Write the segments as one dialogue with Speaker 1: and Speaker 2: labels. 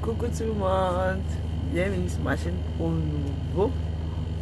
Speaker 1: Coucou tout le monde, bienvenue sur ma chaîne pour nouveau.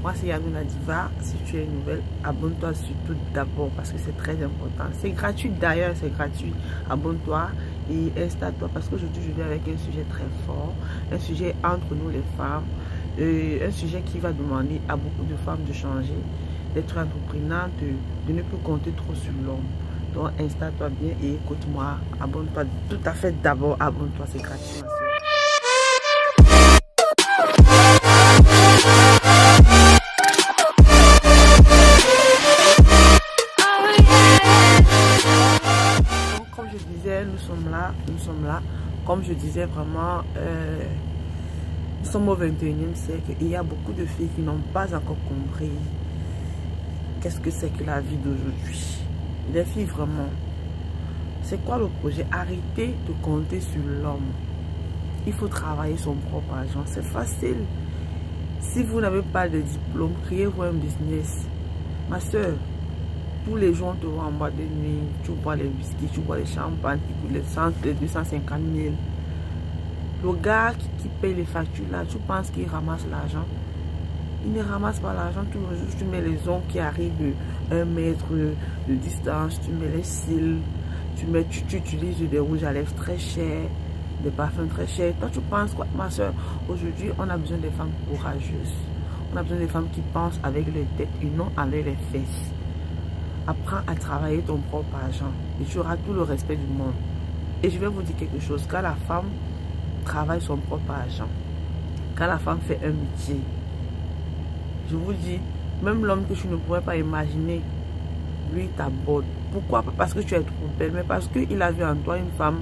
Speaker 1: Moi c'est Yamou la Diva. Si tu es nouvelle, abonne-toi surtout d'abord parce que c'est très important. C'est gratuit d'ailleurs, c'est gratuit. Abonne-toi et installe-toi parce qu'aujourd'hui je viens avec un sujet très fort, un sujet entre nous les femmes, un sujet qui va demander à beaucoup de femmes de changer, d'être entreprenantes, de ne plus compter trop sur l'homme. Donc installe-toi bien et écoute-moi, abonne-toi tout à fait d'abord, abonne-toi, c'est gratuit. Comme je disais, nous sommes là. Comme je disais vraiment, nous sommes au 21e siècle et il y a beaucoup de filles qui n'ont pas encore compris qu'est-ce que c'est que la vie d'aujourd'hui. Les filles vraiment, c'est quoi le projet? Arrêtez de compter sur l'homme. Il faut travailler son propre argent, c'est facile. Si vous n'avez pas de diplôme, créez-vous un business. Ma soeur, tous les jours on te voit en boîte de nuit, tu bois les whisky, tu bois les champagnes qui coûtent les 250 000. Le gars qui paye les factures là, tu penses qu'il ramasse l'argent? Il ne ramasse pas l'argent. Tous les jours tu mets les ongles qui arrivent 1 mètre de distance, tu mets les cils, tu utilises des rouges à lèvres très chers, des parfums très chers. Toi tu penses quoi, ma soeur? Aujourd'hui on a besoin des femmes courageuses. On a besoin des femmes qui pensent avec les têtes et non avec les fesses. Apprends à travailler ton propre argent et tu auras tout le respect du monde. Et je vais vous dire quelque chose, quand la femme travaille son propre argent, quand la femme fait un métier, je vous dis, même l'homme que tu ne pourrais pas imaginer, lui t'aborde. Pourquoi? Pas parce que tu es trop belle, mais parce qu'il a vu en toi une femme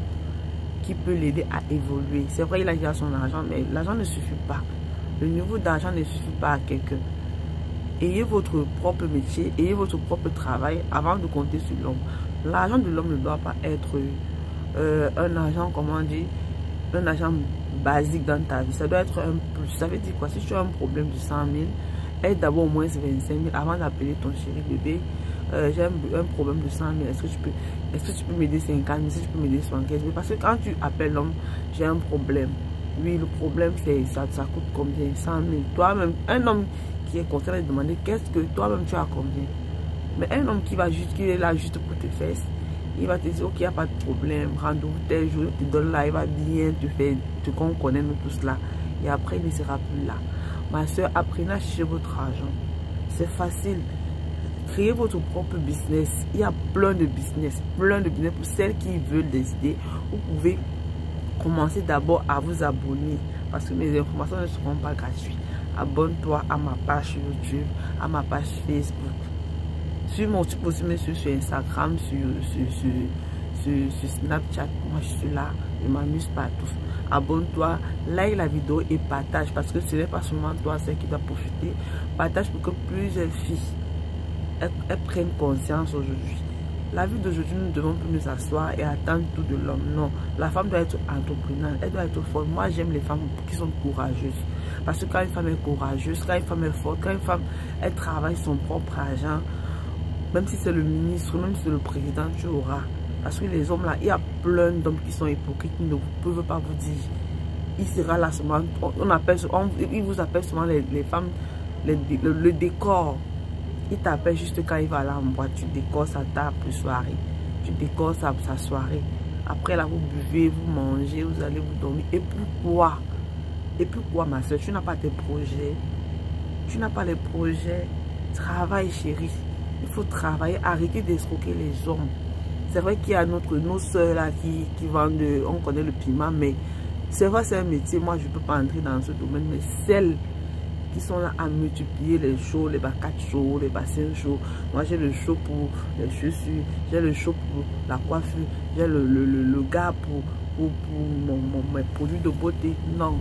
Speaker 1: qui peut l'aider à évoluer. C'est vrai, il a déjà son argent, mais l'argent ne suffit pas. Le niveau d'argent ne suffit pas à quelqu'un. Ayez votre propre métier, ayez votre propre travail avant de compter sur l'homme. L'argent de l'homme ne doit pas être un argent, comment dire, un argent basique dans ta vie. Ça doit être un plus. Ça veut dire quoi? Si tu as un problème de 100 000, aide d'abord au moins 25 000 avant d'appeler ton chéri bébé. J'ai un problème de 100 000. Est-ce que tu peux m'aider 50 000? Est-ce que tu peux m'aider 75 000? Parce que quand tu appelles l'homme, j'ai un problème. Oui, le problème, c'est ça coûte combien? 100 000. Toi-même, un homme qui est content de demander qu'est-ce que toi-même tu as combien. Mais un homme qui est là juste pour tes fesses, il va te dire ok, il n'y a pas de problème, rendez-vous tel jour, il te donne là, il va bien te faire ce qu'on connaît nous tous là. Et après, il ne sera plus là. Ma soeur, apprenez à chercher votre argent. C'est facile. Créez votre propre business. Il y a plein de business pour celles qui veulent décider. Vous pouvez commencer d'abord à vous abonner parce que mes informations ne seront pas gratuites. Abonne-toi à ma page YouTube, à ma page Facebook. Suis-moi, tu peux aussi me suivre sur Instagram, sur Snapchat. Moi, je suis là, je m'amuse partout. Abonne-toi, like la vidéo et partage parce que ce n'est pas seulement toi, celle qui doit profiter. Partage pour que plusieurs filles elles prennent conscience aujourd'hui. La vie d'aujourd'hui, nous ne devons plus nous asseoir et attendre tout de l'homme. Non, la femme doit être entreprenante, elle doit être forte. Moi, j'aime les femmes qui sont courageuses. Parce que quand une femme est courageuse, quand une femme est forte, quand une femme, elle travaille son propre argent, même si c'est le ministre, même si c'est le président, tu auras. Parce que les hommes là, il y a plein d'hommes qui sont hypocrites, qui ne peuvent pas vous dire. Il sera là seulement, il vous appelle seulement les femmes, le décor. Il t'appelle juste quand il va aller en boîte, tu décores sa table de soirée, tu décores sa soirée. Après là, vous buvez, vous mangez, vous allez vous dormir. Et pourquoi? Et pourquoi ma soeur? Tu n'as pas tes projets. Tu n'as pas les projets. Travaille chérie. Il faut travailler, arrêter d'escroquer les hommes. C'est vrai qu'il y a nos soeurs là qui vendent, on connaît le piment, mais c'est vrai c'est un métier. Moi je ne peux pas entrer dans ce domaine, mais celles qui sont là à multiplier les shows, les bacates chauds, les bassins chauds. Moi j'ai le show pour les chaussures, j'ai le show pour la coiffure, j'ai le gars pour mes produits de beauté. Non,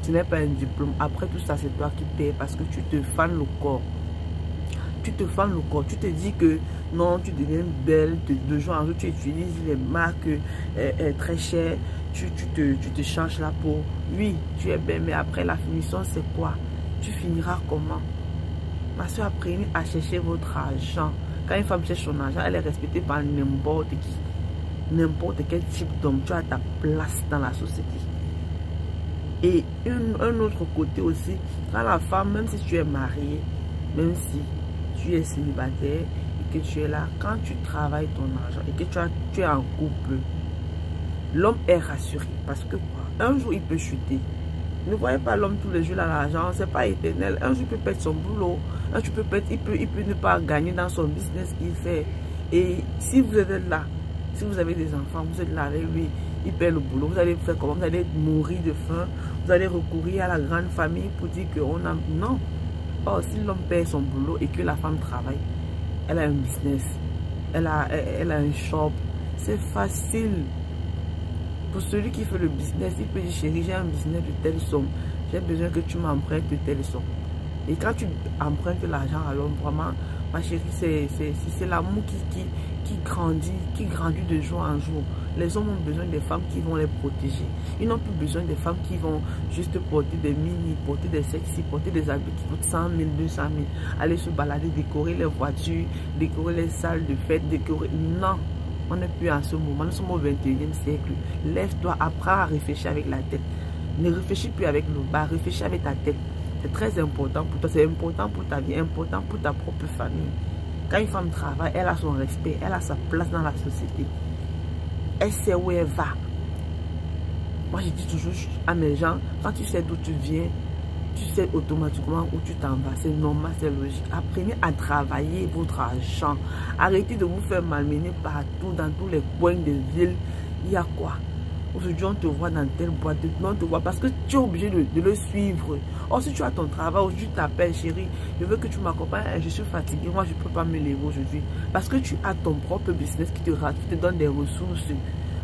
Speaker 1: tu n'es pas un diplôme. Après tout ça, c'est toi qui payes parce que tu te fanes le corps. Tu te fanes le corps. Tu te dis que non, tu deviens belle de jour en jour. Tu utilises les marques très chères. Tu te changes la peau. Oui, tu es belle, mais après la finition, c'est quoi? Tu finiras comment? Ma soeur, apprenez à chercher votre argent. Quand une femme cherche son argent, elle est respectée par n'importe qui. N'importe quel type d'homme. Tu as ta place dans la société. Et un autre côté aussi, quand la femme, même si tu es marié, même si tu es célibataire et que tu es là, quand tu travailles ton argent et que tu es en couple, l'homme est rassuré. Parce que quoi? Un jour, il peut chuter. Ne voyez pas l'homme tous les jours à l'argent, c'est pas éternel. Un jour, il peut perdre son boulot. Un jour, il peut ne pas gagner dans son business qu'il fait. Et si vous êtes là, si vous avez des enfants, vous êtes là avec lui, il perd le boulot, vous allez faire comment? Vous allez mourir de faim, vous allez recourir à la grande famille pour dire qu'on a... Non. Or, si l'homme perd son boulot et que la femme travaille, elle a un business, elle a un shop, c'est facile. Pour celui qui fait le business, il peut dire, chérie, j'ai un business de telle somme, j'ai besoin que tu m'empruntes de telle somme. Et quand tu empruntes l'argent à l'homme, vraiment, ma chérie, c'est l'amour qui grandit de jour en jour. Les hommes ont besoin des femmes qui vont les protéger. Ils n'ont plus besoin des femmes qui vont juste porter des mini, porter des sexy, porter des habits qui coûtent 100 000, 200 000, aller se balader, décorer les voitures, décorer les salles de fête, décorer... Non, on n'est plus en ce moment. Nous sommes au 21e siècle. Lève-toi, apprends à réfléchir avec la tête. Ne réfléchis plus avec le bas, réfléchis avec ta tête. C'est très important pour toi, c'est important pour ta vie, important pour ta propre famille. Quand une femme travaille, elle a son respect, elle a sa place dans la société. Elle sait où elle va. Moi, je dis toujours à mes gens, quand tu sais d'où tu viens, tu sais automatiquement où tu t'en vas. C'est normal, c'est logique. Apprenez à travailler votre argent. Arrêtez de vous faire malmener partout, dans tous les coins de ville. Il y a quoi? Aujourd'hui, on te voit dans telle boîte. Non, on te voit parce que tu es obligé de le suivre. Or, si tu as ton travail, aujourd'hui, tu t'appelles, chérie, je veux que tu m'accompagnes. Je suis fatiguée, moi, je ne peux pas me lever aujourd'hui. Parce que tu as ton propre business qui te donne des ressources.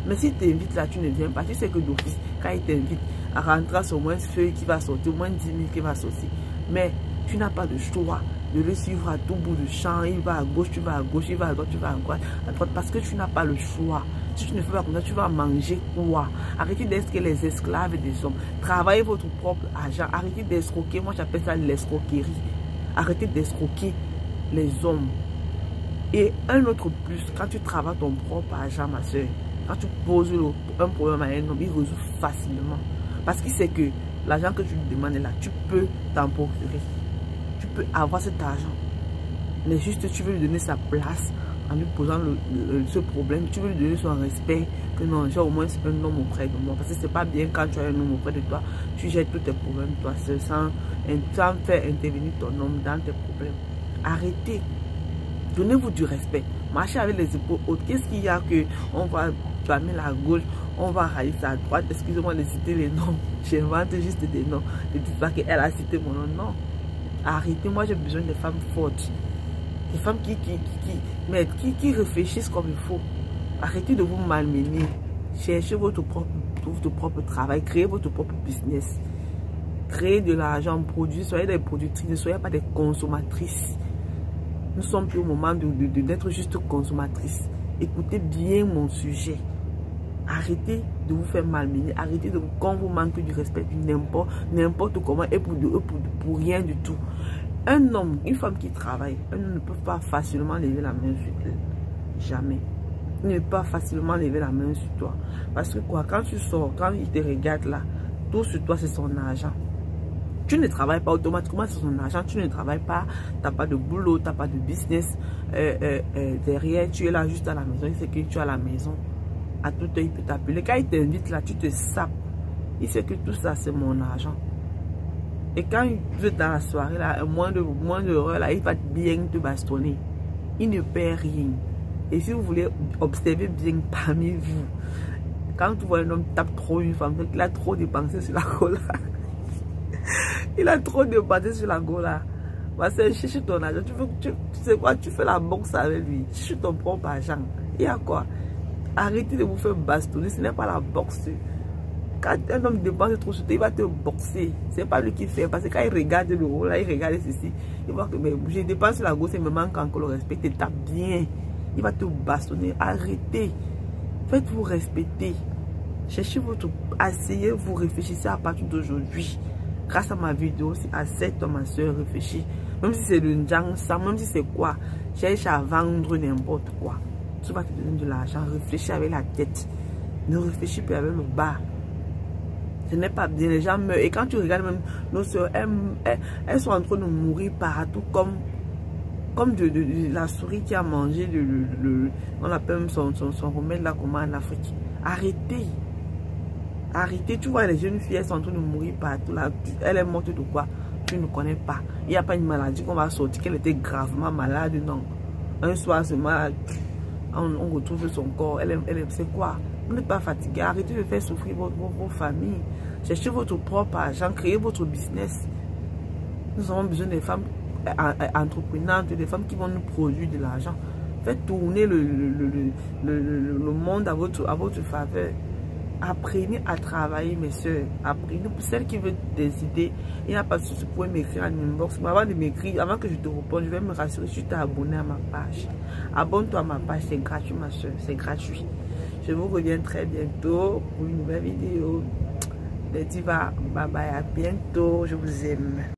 Speaker 1: Mais si tu t'invites là, tu ne viens pas. Tu sais que d'office, quand il t'invite, à rentrer au moins feuille qui va sortir, au moins 10 000 qui va sortir. Mais tu n'as pas de choix de le suivre à tout bout de champ. Il va à gauche, tu vas à gauche, il va à droite, tu vas à droite, parce que tu n'as pas le choix. Si tu ne fais pas comme ça, tu vas manger quoi? Arrêtez d'être les esclaves des hommes. Travaillez votre propre argent. Arrêtez d'escroquer. Moi, j'appelle ça l'escroquerie. Arrêtez d'escroquer les hommes. Et un autre plus, quand tu travailles ton propre argent, ma soeur, quand tu poses un problème à un homme, il résout facilement. Parce qu'il sait que l'argent que tu lui demandes là, tu peux t'en procurer. Tu peux avoir cet argent. Mais juste, tu veux lui donner sa place en lui posant ce problème. Tu veux lui donner son respect. Que non, j'ai au moins un homme auprès de moi. Parce que c'est pas bien quand tu as un homme auprès de toi, tu jettes tous tes problèmes toi seul sans faire intervenir ton homme dans tes problèmes. Arrêtez. Donnez-vous du respect. Marchez avec les épaules hautes. Qu'est-ce qu'il y a que on va blâmer la gauche, on va railler à droite? Excusez-moi de citer les noms. J'invente juste des noms. Ne dites pas qu'elle a cité mon nom. Non. Arrêtez. Moi, j'ai besoin de femmes fortes. Des femmes qui réfléchissent comme il faut. Arrêtez de vous malmener. Cherchez votre propre travail. Créez votre propre business. Créez de l'argent, produisez. Soyez des productrices. Ne soyez pas des consommatrices. Nous sommes plus au moment d'être juste consommatrices. Écoutez bien mon sujet. Arrêtez de vous faire malmener. Arrêtez de quand vous manquez du respect n'importe comment et pour rien du tout. Un homme, une femme qui travaille, un homme ne peut pas facilement lever la main sur elle. Jamais. Il ne peut pas facilement lever la main sur toi. Parce que quoi, quand tu sors, quand il te regarde là, tout sur toi c'est son argent. Tu ne travailles pas automatiquement, c'est son argent. Tu ne travailles pas, tu n'as pas de boulot, tu n'as pas de business. Derrière, tu es là juste à la maison. Il sait que tu es à la maison. À tout temps, il peut t'appeler. Quand il t'invite là, tu te sapes. Il sait que tout ça, c'est mon argent. Et quand il veut dans la soirée, là, moins de heures, là, il va bien te bastonner. Il ne perd rien. Et si vous voulez observer bien parmi vous, quand tu vois un homme tape trop une femme, il a trop dépensé sur la cola. Il a trop dépensé sur la gola. Parce que cherche ton argent. Tu sais quoi? Tu fais la boxe avec lui. Cherche ton propre argent. Il y a quoi? Arrêtez de vous faire bastonner. Ce n'est pas la boxe. Quand un homme dépense trop sur toi, il va te boxer. Ce n'est pas lui qui fait. Parce que quand il regarde le haut, là, il regarde ceci. Il voit que je dépense sur la gauche et me manque encore le respect. Il tape bien. Il va te bastonner. Arrêtez. Faites-vous respecter. Cherchez votre... Asseyez-vous, réfléchissez à partir d'aujourd'hui. Grâce à ma vidéo, si à 7 ans, ma soeur réfléchit. Même si c'est le njang, même si c'est quoi, cherche à vendre n'importe quoi. Tu vas te donner de l'argent. Réfléchis avec la tête. Ne réfléchis plus avec le bas. Ce n'est pas bien, les gens meurent. Et quand tu regardes même nos soeurs, elles sont en train de mourir partout comme de la souris qui a mangé on appelle même son remède là, comment en Afrique. Arrêtez. Arrêtez. Tu vois les jeunes filles, elles sont en train de mourir partout là. Elle est morte de quoi? Tu ne connais pas. Il n'y a pas une maladie qu'on va sortir qu'elle était gravement malade, non. Un soir seulement, on retrouve son corps. C'est quoi? Vous n'êtes pas fatigué. Arrêtez de faire souffrir vos familles. Cherchez votre propre argent. Créez votre business. Nous avons besoin des femmes entreprenantes, des femmes qui vont nous produire de l'argent. Faites tourner le monde à votre faveur. Apprenez à travailler, mes soeurs. Apprenez. Pour celles qui veulent des idées, il n'y a pas de souci. Vous pouvez m'écrire en inbox. Mais avant de m'écrire, avant que je te réponde, je vais me rassurer si tu t'es abonné à ma page. Abonne-toi à ma page, c'est gratuit, ma soeur. C'est gratuit. Je vous reviens très bientôt pour une nouvelle vidéo. Les divas, bye bye, à bientôt. Je vous aime.